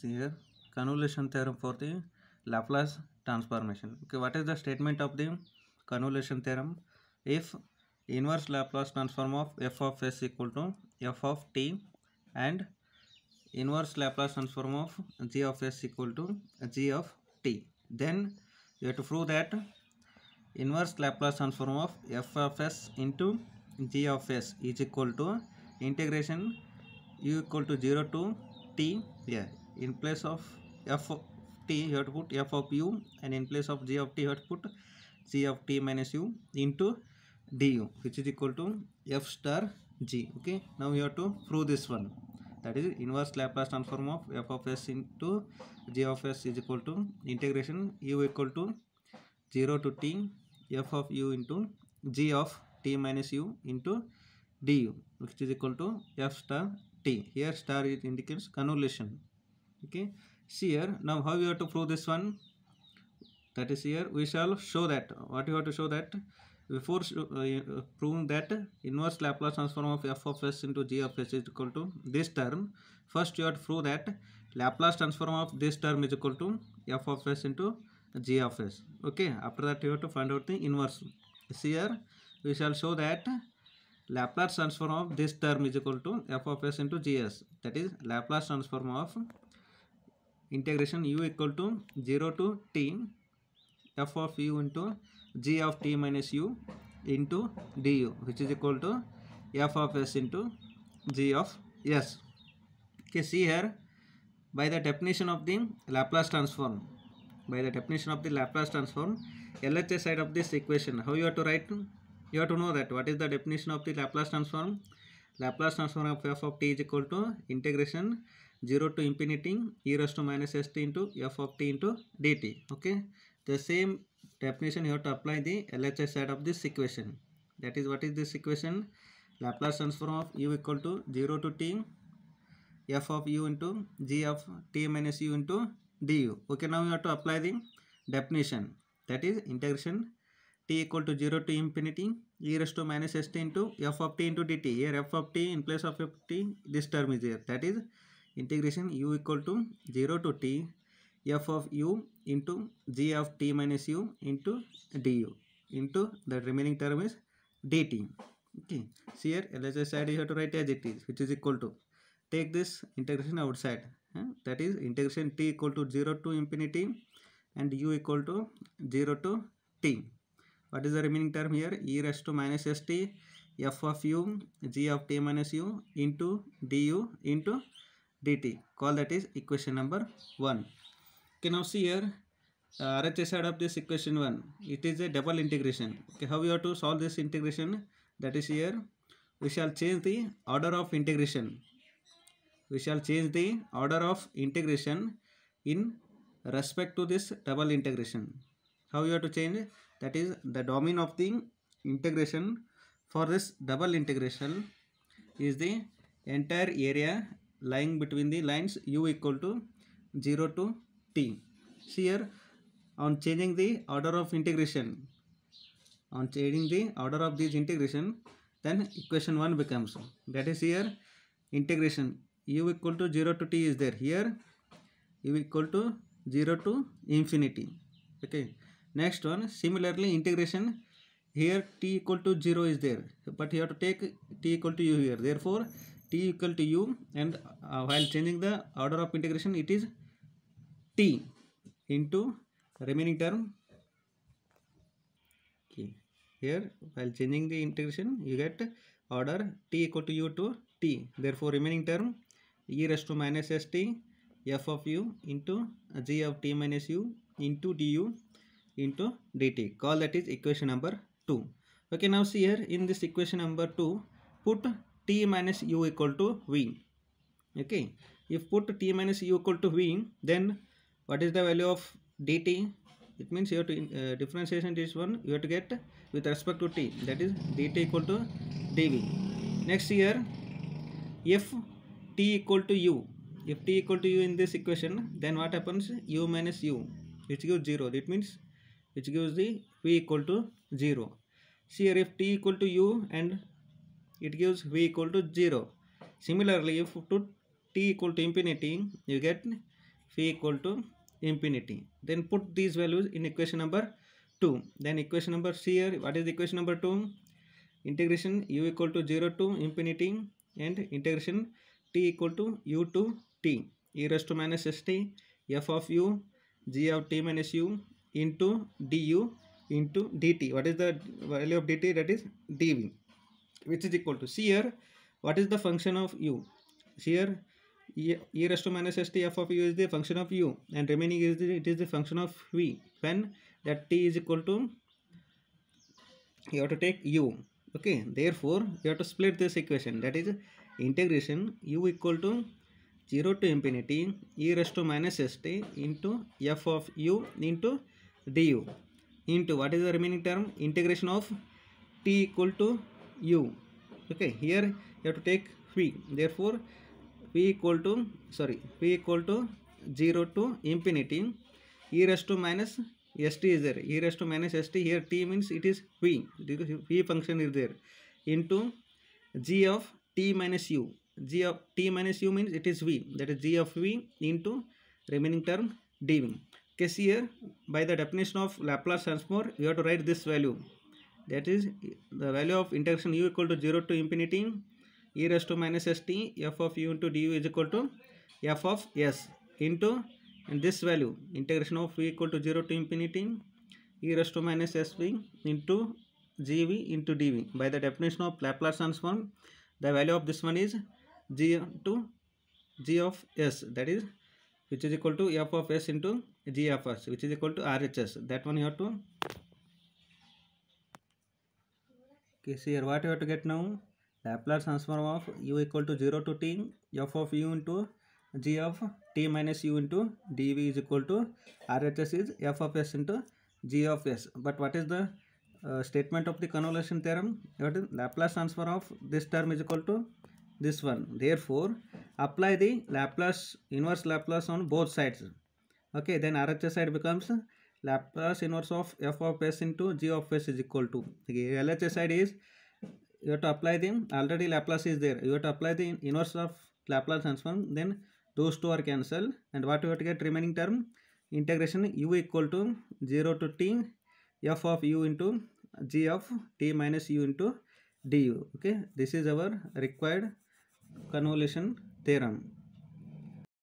See here, convolution theorem for the Laplace transformation. Okay, what is the statement of the convolution theorem? If inverse Laplace transform of f of s equal to f of t and inverse Laplace transform of g of s equal to g of t, then you have to prove that inverse Laplace transform of f of s into g of s is equal to integration u equal to 0 to t. Yeah, in place of f of t you have to put f of u, and in place of g of t you have to put g of t minus u into du, which is equal to f star g. Okay, now you have to prove this one, that is inverse Laplace transform of f of s into g of s is equal to integration u equal to 0 to t f of u into g of t minus u into du, which is equal to f star t. Here star it indicates convolution. Okay, see here, now how you have to prove this one? That is, here we shall show that what you have to show that before proving that inverse Laplace transform of f of s into g of s is equal to this term, first you have to prove that Laplace transform of this term is equal to f of s into g of s. Okay, after that you have to find out the inverse. See here, we shall show that Laplace transform of this term is equal to f of s into gs, that is Laplace transform of integration u equal to 0 to t f of u into g of t minus u into du, which is equal to f of s into g of s. Okay, see here, by the definition of the Laplace transform, LHS side of this equation, how you have to write? You have to know that what is the definition of the Laplace transform. Laplace transform of f of t is equal to integration 0 to infinity e raised to minus st into f of t into dt. Okay, the same definition you have to apply the LHS side of this equation. That is, what is this equation? Laplace transform of u equal to 0 to t f of u into g of t minus u into du. Okay, now you have to apply the definition, that is integration t equal to 0 to infinity e raised to minus st into f of t into dt. Here f of t, in place of f of t this term is here, that is integration u equal to 0 to t f of u into g of t minus u into du into the remaining term is dt. Okay, see here, LHS side you have to write as it is, which is equal to, take this integration outside, that is integration t equal to 0 to infinity and u equal to 0 to t. What is the remaining term here? E raised to minus st f of u g of t minus u into du into dt. Call that is equation number 1. Okay, now see here, RHS side of this equation 1, it is a double integration. Okay, how we have to solve this integration? That is, here we shall change the order of integration. We shall change the order of integration in respect to this double integration. How you have to change? That is, the domain of the integration for this double integration is the entire area lying between the lines u equal to 0 to t. See here, on changing the order of integration, this integration, then equation 1 becomes, that is, here integration u equal to 0 to t is there, here u equal to 0 to infinity. Okay, next one, similarly integration, here t equal to 0 is there, but you have to take t equal to u here, therefore t equal to u, and while changing the order of integration it is t into remaining term. Okay, here while changing the integration you get order t equal to u to t, therefore remaining term e raised to minus st f of u into g of t minus u into du into dt. Call that is equation number 2. Okay, now see here, in this equation number 2, put t minus u equal to v. Okay, if put t minus u equal to v, then what is the value of dt? It means you have to differentiation this one you have to get with respect to t, that is dt equal to dv. Next here, if t equal to u, in this equation, then what happens? U minus u, which gives 0, that means which gives the v equal to 0. See here, if t equal to u and it gives v equal to 0. Similarly, if to t equal to infinity, you get phi equal to infinity. Then put these values in equation number 2. Then equation number C here, what is the equation number 2? Integration u equal to 0 to infinity and integration t equal to u to t e raised to minus st f of u g of t minus u into du into dt. What is the value of dt? That is dv, which is equal to, see here, what is the function of u? Here e raised to minus st f of u is the function of u, and remaining is it is the function of v. When that t is equal to, you have to take u. Okay, therefore you have to split this equation, that is integration u equal to 0 to infinity e raised to minus st into f of u into du into, what is the remaining term? Integration of t equal to u. Okay, here you have to take phi. Therefore p equal to 0 to infinity e raised to minus st is there, e raised to minus st, here t means it is v, v function is there, into g of t minus u. G of t minus u means it is v, that is g of v into remaining term dv. Okay, see here, by the definition of Laplace transform, you have to write this value, that is the value of integration u equal to 0 to infinity e raised to minus st f of u into du is equal to f of s into, and this value integration of v equal to 0 to infinity e raised to minus sv into gv into dv. By the definition of Laplace transform, the value of this one is g to g of s, that is which is equal to f of s into g of s, which is equal to RHS. That one you have to, okay, see here, what you have to get now? Laplace transform of u equal to 0 to t f of u into g of t minus u into dv is equal to RHS is f of s into g of s. But what is the statement of the convolution theorem? What is Laplace transform of this term is equal to this one. Therefore apply the Laplace, inverse Laplace on both sides. Okay, then RHS side becomes Laplace inverse of f of s into g of s is equal to, okay, LHS side is, you have to apply them, already Laplace is there, you have to apply the inverse of Laplace transform, then those two are cancelled, and what you have to get remaining term? Integration u equal to 0 to t f of u into g of t minus u into du. Okay, this is our required convolution theorem.